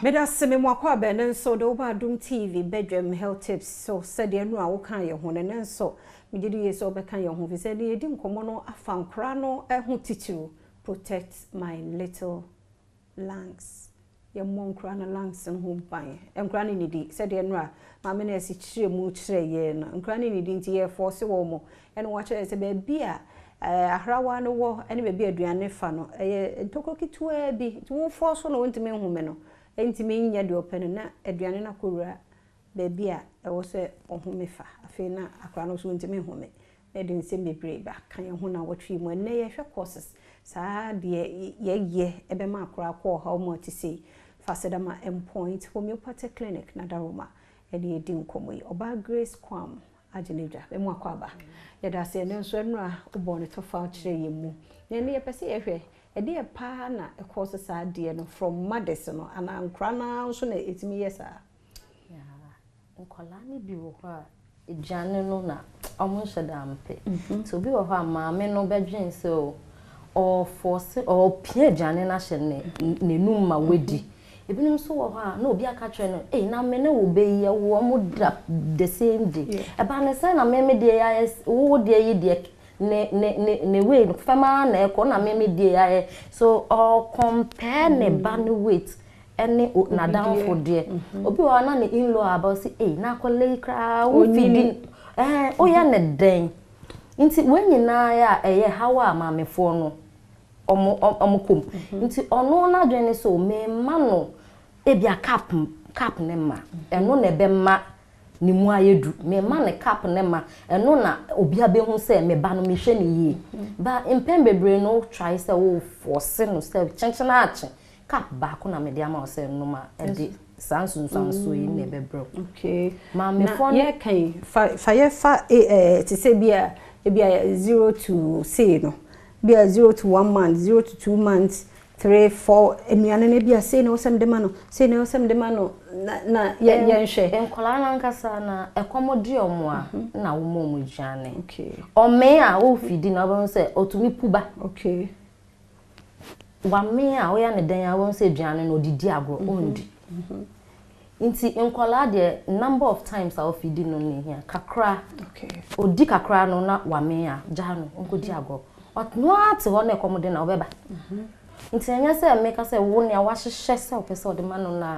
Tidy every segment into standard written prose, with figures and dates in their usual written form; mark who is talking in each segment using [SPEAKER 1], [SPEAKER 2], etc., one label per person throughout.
[SPEAKER 1] Meda seme mwakwa bene so do ba Adom TV bedroom health tips so said ye no a wo kan ye ho ne so megidi ye so be kan ye ho fi said ye di nkomo no afa nkra no ho titiru protect my little lungs ye mo nkra na lungs ho ban nkra ni di said ye no a ma me na esi kire mu kire ye na nkra ni di nti ye force wo mo ene wa kire se be bia ahrawa no wo ene be bia aduane fa no ye ntoko kitwa bi tu force no ntime hume no ntime nya de open na aduane na kowura be bia wo se ohumefa afi na akra no so ntime hume e de nsem bebre ba kan ye ho na wotwe mu ne ye hwe courses saa de ye ebe ma akra ko Homeopathic say fasedama endpoint Homeopathic clinic na daroma e de di nkomo yi oba Grace Kwam ageneja be mu akwaba ye da se ne nso enu a obo ne to fa kire ye mu ne ne ye pese ye hwe e de pa na e course saa de no from mothers no ana nkra na so na etimi yes a
[SPEAKER 2] ya nkola ni bi wo ha ejane no na omo sheda ampe so bi wo ha maame no bedwen so o force o pie ejane na hye ne num ma wedi ebinim so wo ha na obi aka kire no na me ne wo be ye wo mo da the same day e ba ne say na me de ya wo de ye de ne way fama na e ko na me de ya so compare ne ban weight any na down for there obi wa na ne in law about say na kwale kra wo feeding o ya ne den nti wenyi na ya eye hawa amamefo no omokom nti ono na dwene so me ma no ebia cap ne ma eno na be ma ni mu ayedu me ma ne cap ne ma eno na obi abehu se me ba no me hwe ne yi ba empembebre no try say wo force no self chenchena ache cap ba ko na me dia ma se no ma e de sansu yi ne bebro
[SPEAKER 1] okay
[SPEAKER 2] ma me fo
[SPEAKER 1] ye kan fa ye fa ti se bia 0 to say no bia 0 to 1 month 0 to 2 months 3 4 enuane ne bia say no sem de ma no say no sem de ma no na ye nhwe
[SPEAKER 2] enkola na nkasa na ekomodi omo a na wo mo mu jane
[SPEAKER 1] okay
[SPEAKER 2] o me a wo fidi na wo say otumi puba
[SPEAKER 1] okay
[SPEAKER 2] wa me a wo ya ne dan a wo say jane no didi agro ondi nti enkola de number of times a wo fidi no ne hia kakra
[SPEAKER 1] okay
[SPEAKER 2] odi kakra no na wa me a jano onkodi agro otno ate ho na ekomodi na obeba nti anya se meka se wo ne a wa hyehye se opese ode ma no na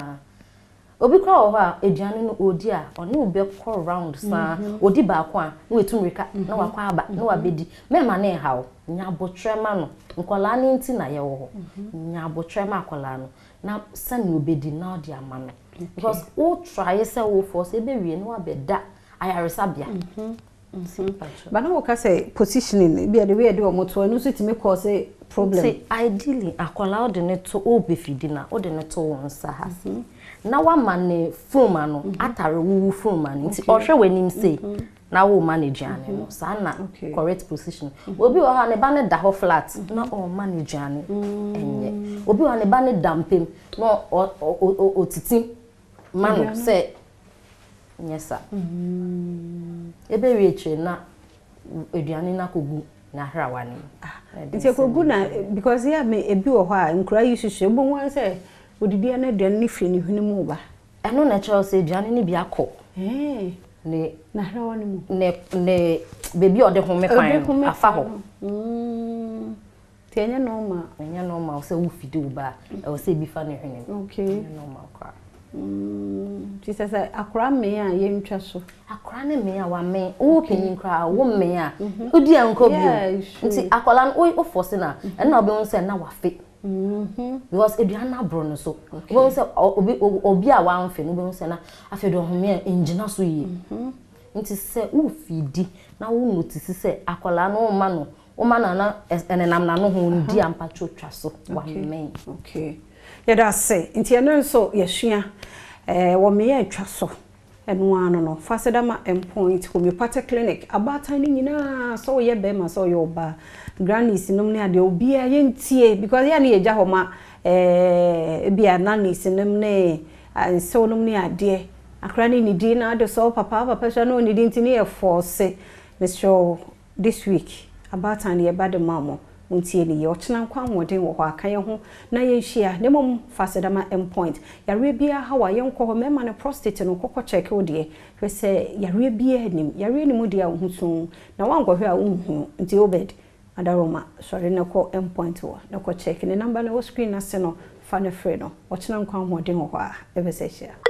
[SPEAKER 2] obi kra wo ha eduane no odi a one obi kọ round sa odi ba kwa na wetumrika na wakwa aba na wabedi mema na hawo nya botrema no nkola ni nti na ye wo nya botrema akola no na sani obedi na odi ama no because o try say wo force ebe wie no abeda ayaresabia
[SPEAKER 1] but no ka say positioning bia the way de o moto no so timi cause problem
[SPEAKER 2] say ideally akola odi ne to obefidi na odi ne to won sa ha na wa mane fuma no atare wu fuma nti ohwe wanim say na wo manage ane no sa na correct position obi wo ha ne ba ne da ho flat na o manage ane enye obi wo ne ba ne dampem no otiti manu say nyesa ebe wieche na eduane na kogu na hrawani
[SPEAKER 1] nti kogu na because ya me ebi wo ho a nkura yisusu ebo wan say odidi na aduane ni fie ni hunu mu ba
[SPEAKER 2] eno na cho say aduane ni bi akọ
[SPEAKER 1] ne na hrawani mu
[SPEAKER 2] ne bebi ode ho me kwan afa ho
[SPEAKER 1] ti enya
[SPEAKER 2] normal o say wo fidi wo ba o say bi fa ne hwene
[SPEAKER 1] okay
[SPEAKER 2] normal kwa
[SPEAKER 1] ti say akora me a ye ntwa so
[SPEAKER 2] akora ne me a wa me wo kenyin kra wo me a odi anko bio nti akola no o force na ena obi won say na wa fe because eduana abro no so obi say obi a wa mfe no obi say na afi do home engine so yi nti say wo fidi na wo notice say akola no ma no o ma na enenam na no ho ndi ampa twotwa so wa me
[SPEAKER 1] okay ya da say nti eno nso yesua wo me ya twa so eno ano no fasedama endpoint Homeopathic clinic abata ni nyina so ye be ma so ye oba grannies nom ne ade obi a ye ntie because ya ne eja homa bia nannies nom ne so nom ne ade akra ni di na ade so papa so no ni di ntini e force Mr. this week abata ne ye bade mamo untie ni ye ochena nkwa hoden wo ho aka ye ho na ye hia ne mom fasedama endpoint yare bia ha wa ye nkọ ho mema ne prostate no kokọ check wo de hwe se yare bia nim yare ni mu de a wo husu na wankọ hwe a wo hu nti obed adaroma sorry na ko endpoint wo na ko check ne number na wo screen na se no fa ne free no ochena nkwa hoden wo ho a ebe se hia